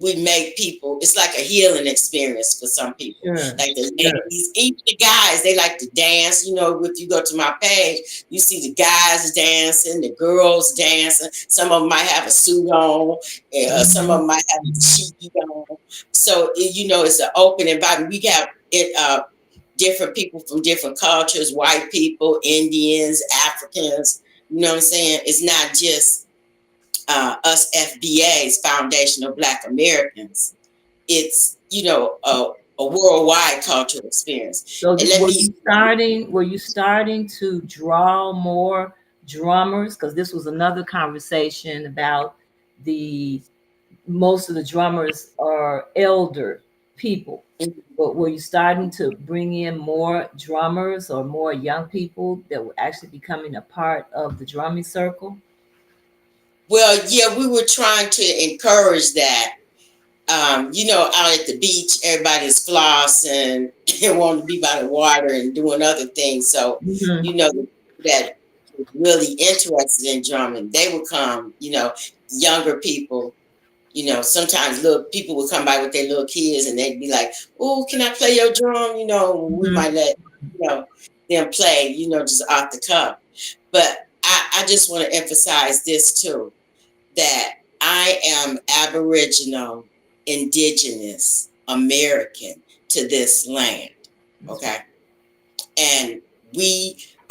we make people, it's like a healing experience for some people.
Sure.
Like the
Sure.
ladies, even the guys, they like to dance. If you go to my page, you see the guys dancing, the girls dancing. Some of them might have a suit on, some of
Hmm.
them might have a sheet on. So, it's an open environment. We have different people from different cultures, white people, Indians, Africans. You know what I'm saying? It's not just us FBAs, Foundational Black Americans, it's, a worldwide cultural experience.
So
And let me,
were you starting to draw more drummers? Because this was another conversation about the most of the drummers are elder people. But were you starting to bring in more drummers or more young people that were actually becoming a part of the drumming circle?
well, yeah, we were trying to encourage that. Out at the beach, everybody's flossing and wanting to be by the water and doing other things. So,
Hmm.
that was really interested in drumming, they would come, younger people, sometimes little people would come by with their little kids and they'd be like, "Oh, can I play your drum?" We
Hmm.
might let, them play, just off the cuff. But I just want to emphasize this too, that I am Aboriginal, Indigenous, American to this land.
That's right.
Okay. And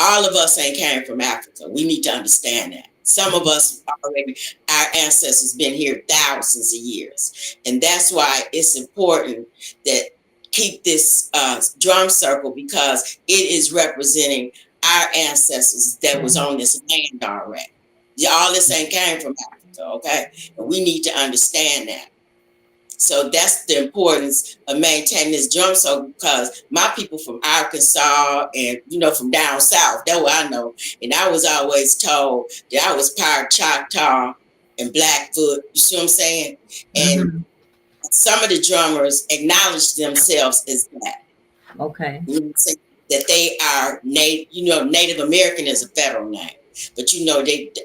all of us ain't came from Africa. We need to understand that. Some of us already, our ancestors been here thousands of years. And that's why it's important that keep this drum circle, because it is representing our ancestors that was
Mhm.
on this land already. All this ain't came from Africa, okay? And we need to understand that. So that's the importance of maintaining this drum circle, because my people from Arkansas and, from down south, that's what I know. And I was always told that I was part Choctaw and Blackfoot, you see what I'm saying? And
Mhm.
some of the drummers acknowledge themselves as that.
Okay.
You know what I'm saying? That they are Native American is a federal name. But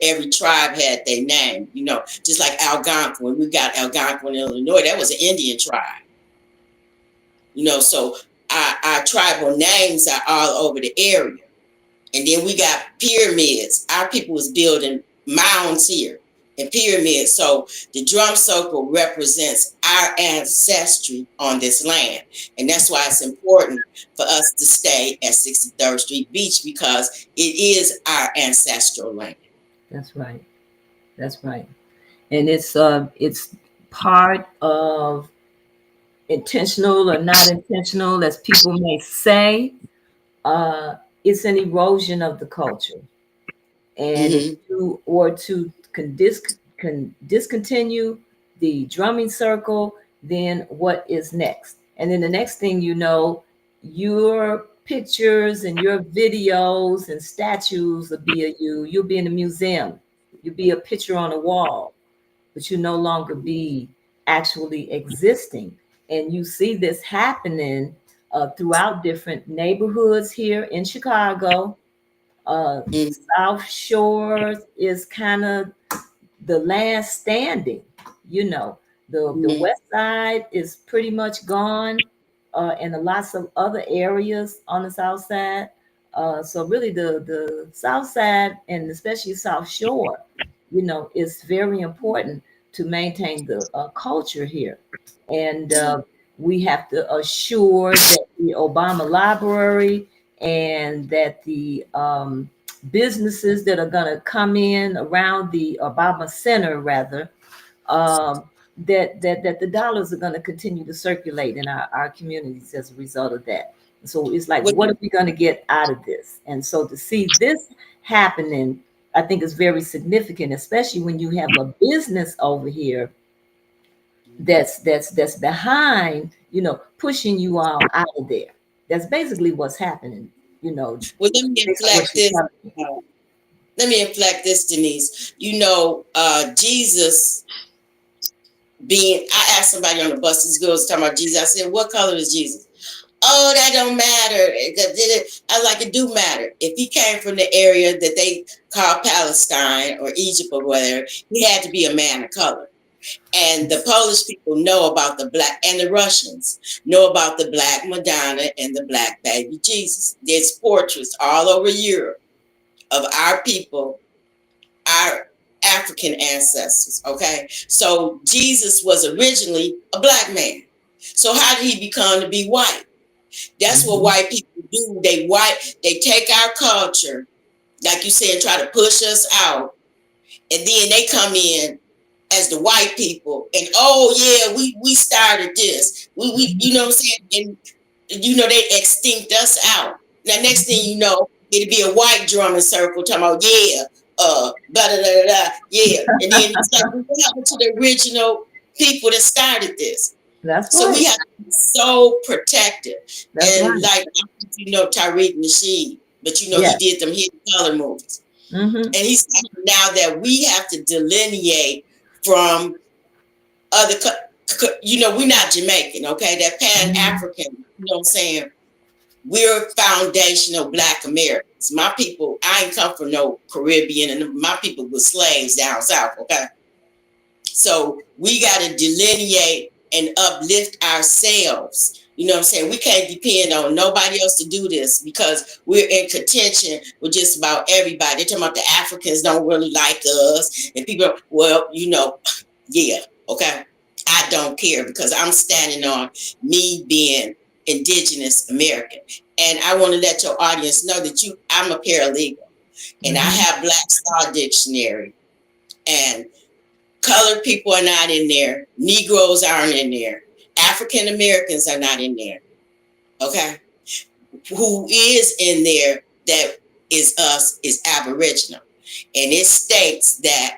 every tribe had their name, just like Algonquin. We got Algonquin in Illinois, that was an Indian tribe. So our tribal names are all over the area. And then we got pyramids. Our people was building mounds here and pyramids. So the drum circle represents our ancestry on this land. And that's why it's important for us to stay at 63rd Street Beach, because it is our ancestral land.
That's right. That's right. And it's part of intentional or not intentional, as people may say. Uh, it's an erosion of the culture. And if
Mm-hmm.
you were to discontinue the drumming circle, then what is next? And then the next thing you know, your pictures and your videos and statues will be of you. You'll be in a museum. You'll be a picture on a wall, but you no longer be actually existing. And you see this happening throughout different neighborhoods here in Chicago. uh, South Shore is kind of the last standing. You know, the
Mm-hmm.
West Side is pretty much gone, and lots of other areas on the South Side. So really, the South Side and especially South Shore, is very important to maintain the culture here, and we have to assure that the Obama Library and that the businesses that are going to come in around the Obama Center, rather, um, that the dollars are going to continue to circulate in our communities as a result of that. So it's like,
Well,
what are we going to get out of this? And so to see this happening, I think is very significant, especially when you have a business over here that's behind, pushing you all out of there. That's basically what's happening,
let me
based on what
inflect
you're
this.
telling me.
Uh, Let me inflect this, Denise. Jesus being, I asked somebody on the bus, this girl was talking about Jesus. I said, "What color is Jesus?" "Oh, that don't matter." I was like, "It do matter. If he came from the area that they call Palestine or Egypt or whatever, he had to be a man of color." And the Polish people know about the black, and the Russians know about the black Madonna and the black baby Jesus. There's portraits all over Europe of our people, our African ancestors. Okay. So Jesus was originally a black man. So how did he become to be white? That's what
Mhm.
white people do. They take our culture, like you said, and try to push us out. And then they come in as the white people, and oh yeah, we started this. We you know what I'm saying? And you know they extinct us out. Now next thing you know, it'll be a white drumming circle talking about yeah, blah blah blah blah, yeah. And then it's like what happened to the original people that started this?
That's
So we
right.
have to be so protective.
That's
And
right.
like I don't know if you know Tariq Nasheed, but you know he
Yes.
did them hidden color movies.
Mm-hmm.
And he's saying now that we have to delineate from other, you know, we're not Jamaican, okay? That Pan
Mm-hmm.
African, you know what I'm saying? We're foundational Black Americans. My people, I ain't come from no Caribbean, and my people were slaves down south, okay? So we got to delineate and uplift ourselves. You know what I'm saying? We can't depend on nobody else to do this because we're in contention with just about everybody. They're talking about the Africans don't really like us. And people, well, you know, yeah, okay. I don't care because I'm standing on me being indigenous American. And I want to let your audience know that I'm a paralegal and I
Mm-hmm.
have Black Star Dictionary. And colored people are not in there. Negroes aren't in there. African Americans are not in there. Okay. Who is in there that is us is Aboriginal. And it states that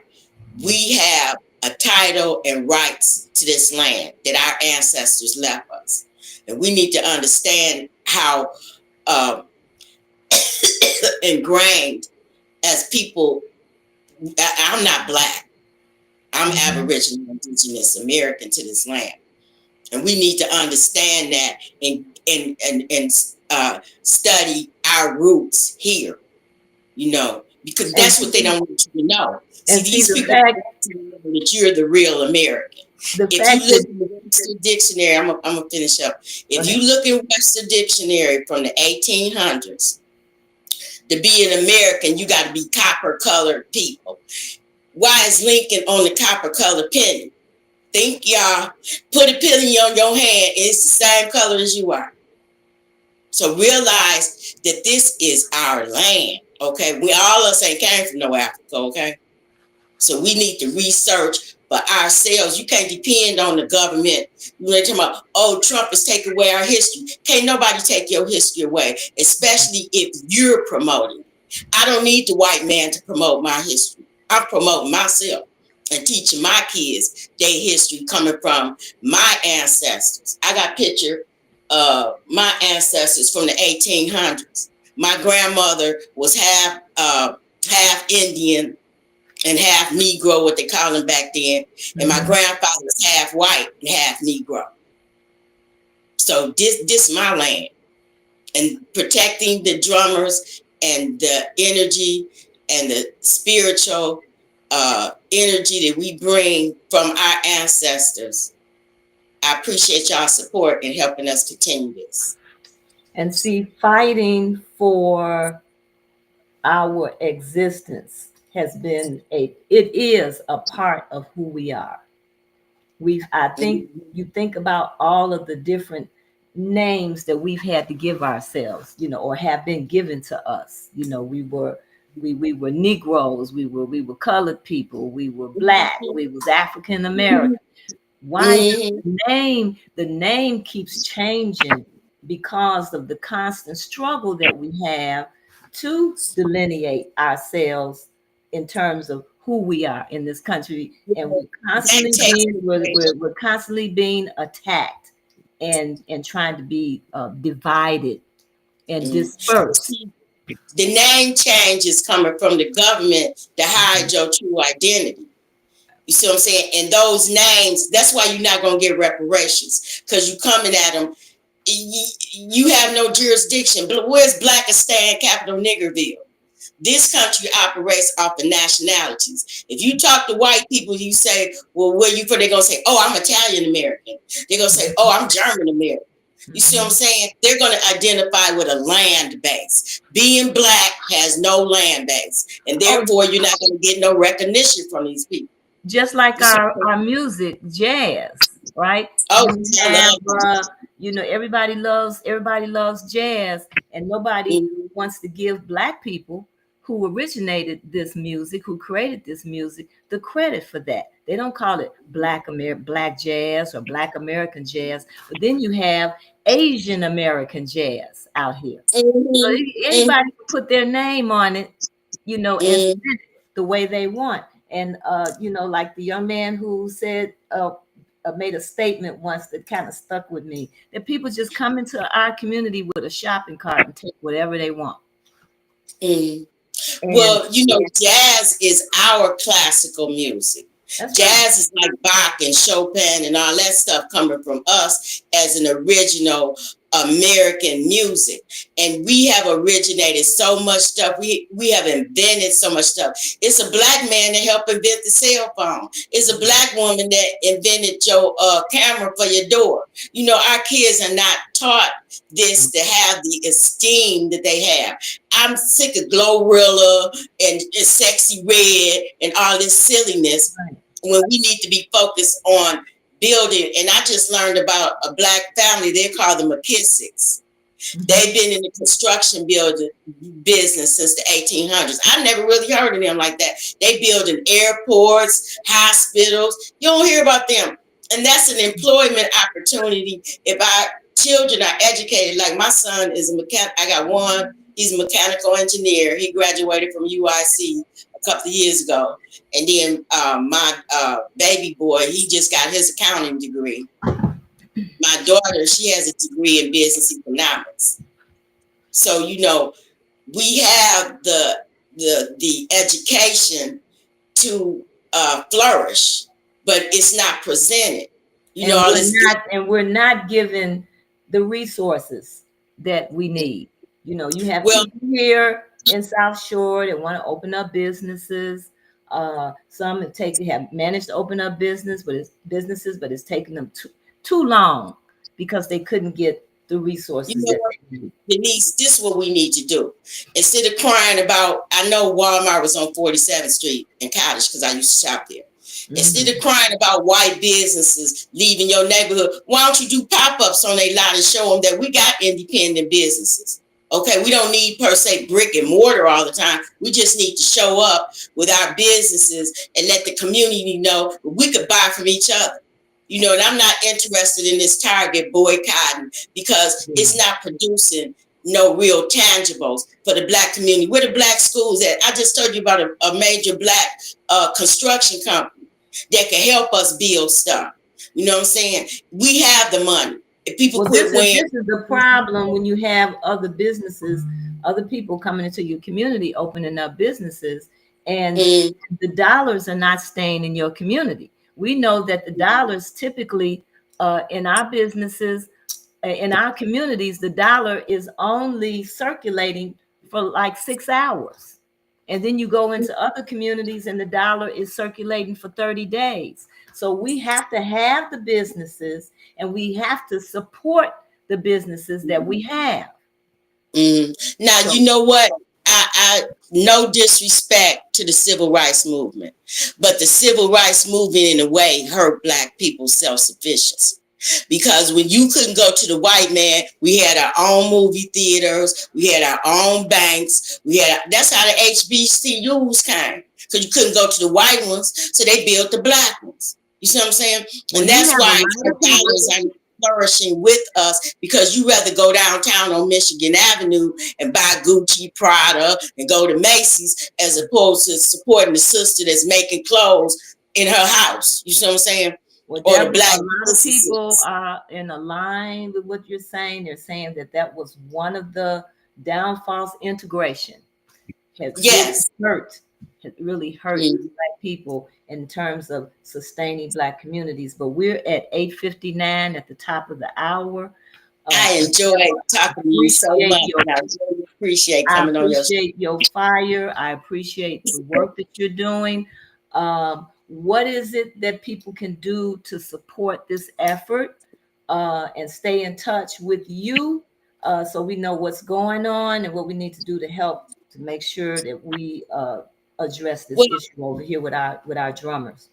we have a title and rights to this land that our ancestors left us. And we need to understand how ingrained as people, I'm not Black. I'm
Mm-hmm.
Aboriginal, Indigenous American to this land. And we need to understand that and study our roots here, you know, because
And
that's what they don't want you to know. See,
and see
these
the
people
fact
want you to know that you're the real American.
the
If you
fact
look
that
in the Webster Dictionary, I'm gonna finish up.
go
If
ahead.
you look in Webster Dictionary from the 1800s, to be an American, you got to be copper colored people. Why is Lincoln on the copper colored penny? Think y'all put a penny on your hand, it's the same color as you are. So realize that this is our land. Okay, we all of us ain't came from no Africa. Okay, so we need to research for ourselves. You can't depend on the government. You know, talking about, oh, Trump is taking away our history. Can't nobody take your history away, especially if you're promoting it. I don't need the white man to promote my history. I'm promoting myself and teaching my kids their history coming from my ancestors. I got picture of my ancestors from the 1800s. My grandmother was half Indian and half Negro, what they call them back then. And my
Mm-hmm.
grandfather was half white and half Negro. So this my land. And protecting the drummers and the energy and the spiritual energy that we bring from our ancestors. I appreciate y'all's support in helping us continue this.
And see, fighting for our existence has been it is a part of who we are. I think
Mhm.
you think about all of the different names that we've had to give ourselves, or have been given to us. We were Negroes, we were colored people, we were Black, we was African American. Why does
Mhm.
the name keeps changing? Because of the constant struggle that we have to delineate ourselves in terms of who we are in this country, and
That takes
we're constantly being attacked and trying to be divided and
mhm.
dispersed.
The name change is coming from the government to hide your true identity. You see what I'm saying? And those names, that's why you're not going to get reparations because you're coming at them. You have no jurisdiction. But where's Blackistan, capital Niggerville? This country operates off of nationalities. If you talk to white people, you say, well, where you from? They're going to say, oh, I'm Italian American. They're going to say, oh, I'm German American. You see what I'm
Mhm.
saying? They're going to identify with a land base. Being Black has no land base. And
Oh,
therefore, you're not going to get no recognition from these people.
just like
You see
our
what I'm saying?
our music, jazz, right?
Oh,
You
I
have
love
everybody loves jazz, and nobody
it.
wants to give Black people who originated this music, who created this music, the credit for that. They don't call it black jazz or Black American jazz, but then you have Asian American jazz out here. So
Mm-hmm.
anybody can put their name on it, and
Mm-hmm.
spin it the way they want. And like the young man who said, made a statement once that kind of stuck with me, that people just come into our community with a shopping cart and take whatever they want.
Mm-hmm.
And
Well, jazz is our classical music.
that's right.
Jazz is like Bach and Chopin and all that stuff coming from us as an original American music. And we have originated so much stuff. We have invented so much stuff. It's a black man that helped invent the cell phone. It's a black woman that invented your camera for your door. Our kids are not taught this to have the esteem that they have. I'm sick of Glorilla and Sexy Red and all this silliness
Right.
when we need to be focused on building. And I just learned about a black family. They call them McKissick's. They've been in the construction building business since the 1800s. I never really heard of them like that. They build in airports, hospitals. You don't hear about them. And that's an employment opportunity if our children are educated. Like my son is a mechanic. I got one. He's a mechanical engineer. He graduated from UIC a couple of years ago. And then my baby boy, he just got his accounting degree. My daughter, she has a degree in business economics. So, we have the education to flourish, but it's not presented.
and
All
we're
this.
not and we're not given the resources that we need. You have
Well,
people here in South Shore that want to open up businesses. Some have managed to open up but it's taken them too long because they couldn't get the
you
resources
know
that
what,
they need.
Denise, this is what we need to do. Instead of crying about, I know Walmart was on 47th Street in Cottage because I used to shop there. Instead of crying about white businesses leaving your neighborhood, why don't you do pop-ups on a lot and show them that we got independent businesses? Okay, we don't need per se brick and mortar all the time. We just need to show up with our businesses and let the community know we could buy from each other. And I'm not interested in this Target boycotting because it's not producing no real tangibles for the black community. Where the black schools at? I just told you about a major black construction company that can help us build stuff. You know what I'm saying? We have the money. If people
Well,
quit wearing,
this is the problem when you have other businesses, other people coming into your community, opening up businesses, and the dollars are not staying in your community. We know that the dollars typically in our businesses, in our communities, the dollar is only circulating for like 6 hours. And then you go into other communities and the dollar is circulating for 30 days. So we have to have the businesses and we have to support the businesses that we have.
Now,
So,
you know what? I no disrespect to the civil rights movement, but the civil rights movement in a way hurt black people's self-sufficiency. Because when you couldn't go to the white man, we had our own movie theaters, we had our own banks, that's how the HBCUs came. Because you couldn't go to the white ones, so they built the black ones. You see what I'm saying?
well,
And
you
that's
have a
why
lot
our
of people.
dollars are flourishing with us because you rather go downtown on Michigan Avenue and buy Gucci, Prada, and go to Macy's as opposed to supporting the sister that's making clothes in her house. You see what I'm saying?
Well,
Or the
Deborah,
black
a lot of people
businesses.
are in a line with what you're saying. They're saying that was one of the downfalls. Integration has really
Yes.
hurt,
Mm.
black people in terms of sustaining black communities. But we're at 8:59 at the top of the hour.
I enjoyed talking to you so
Appreciate
much,
your
and I really appreciate
I
coming on your show.
appreciate your fire. I appreciate the work that you're doing. What is it that people can do to support this effort and stay in touch with you so we know what's going on and what we need to do to help to make sure that we address this
Well,
issue over here with our drummers?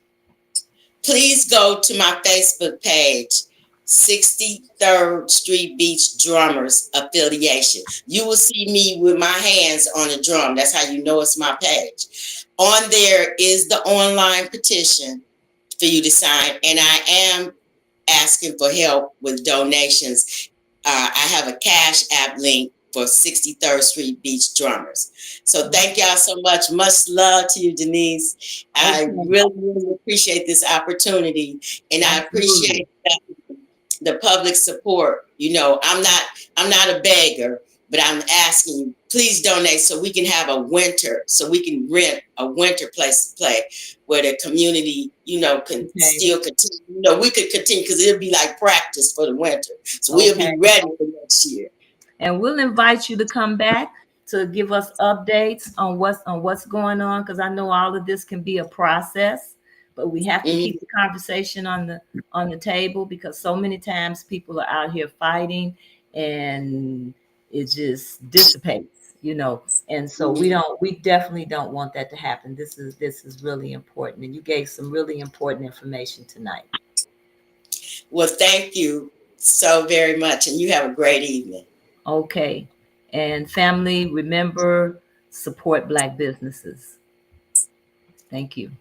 please go to my Facebook page, 63rd Street Beach Drummers Affiliation. You will see me with my hands on a drum. That's how you know it's my page. On there is the online petition for you to sign, and I am asking for help with donations. I have a Cash App link for 63rd Street Beach Drummers. So thank y'all so much. Much love to you, Denise. I
Okay.
really appreciate this opportunity, and I
Absolutely.
appreciate the public support. You know, I'm not a beggar, but I'm asking you, please donate so we can have a winter, so we can rent a winter place to play where the community, you know, can
Okay.
still continue. You know, we could continue because it'll be like practice for the winter. So we'll
Okay.
be ready for next year.
And we'll invite you to come back to give us updates on what's going on, because I know all of this can be a process, but we have to keep the conversation on the table, because so many times people are out here fighting and it just dissipates, you know. And so we definitely don't want that to happen. This is really important, and you gave some really important information tonight.
Well, thank you so very much, and you have a great evening.
Okay. And family, remember, support Black businesses. Thank you.